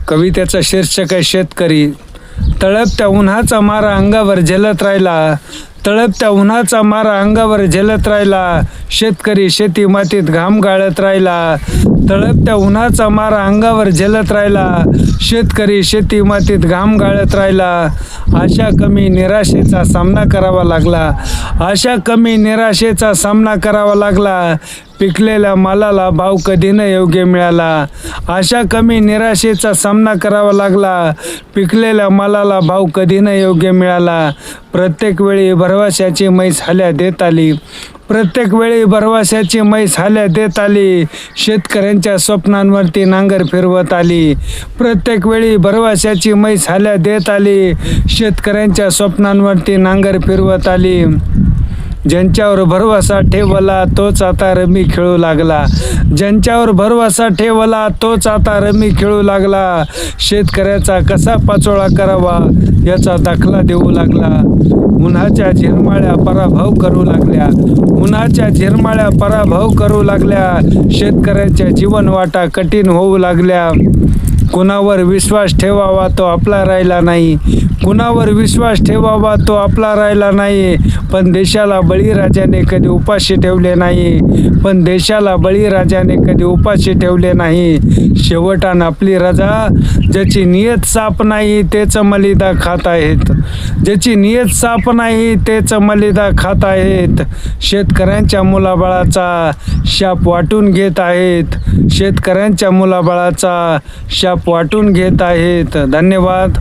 कवितेचं शीर्षक आहे शेतकरी. तळपत्या उन्हाचा मारा अंगावर झेलत राहिला, तळपत्या उन्हाचा मारा अंगावर झेलत राहिला, शेतकरी शेती मातीत घाम गाळत राहिला. तळपत्या उन्हाचा मारा अंगावर झेलत राहिला, शेतकरी शेती मातीत घाम गाळत राहिला. अशा कमी निराशेचा सामना करावा लागला, अशा कमी निराशेचा सामना करावा लागला. पिकलेल्या मालाला भाव कधी न योग्य मिळाला, अशा कमी निराशेचा सामना करावा लागला. पिकलेल्या मालाला भाव कधी न योग्य मिळाला. प्रत्येक वेळी भरवशाची मैस हाल्या देत आली, प्रत्येक वेळी भरवशाची मैस हाल्या देत आली. शेतकऱ्यांच्या स्वप्नांवरती नांगर फिरवत आली, प्रत्येक वेळी भरवशाची मैस हाल्या देत आली. शेतकऱ्यांच्या स्वप्नांवरती नांगर फिरवत आली. ज्यांच्यावर भरवसा ठेवला तोच आता रमी खेळू लागला, ज्यांच्यावर भरवसा ठेवला तोच आता रमी खेळू लागला. शेतकऱ्याचा कसा पाचोळा करावा याचा दाखला देऊ लागला. उन्हाच्या झिरमाळ्या पराभव करू लागल्या, उन्हाच्या झिरमाळ्या पराभव करू लागल्या. शेतकऱ्याच्या जीवनवाटा कठीण होऊ लागल्या. कुणावर विश्वास ठेवावा तो आपला राहिला नाही, कुणावर विश्वास ठेवावा तो आपला राहिला नाही. पण देशाला बळीराजाने कधी उपाशी ठेवले नाही, पण देशाला बळीराजाने कधी उपाशी ठेवले नाही. शेवटान आपली रजा, ज्याची नियत साफ नाही तेच मलिदा खात आहेत, ज्याची नियत साफ नाही तेच मलिदा खात आहेत. शेतकऱ्यांच्या मुलाबाळाचा शाप वाटून घेत आहेत, शेतकऱ्यांच्या मुलाबाळाचा शाप वाटून घेत आहेत. धन्यवाद.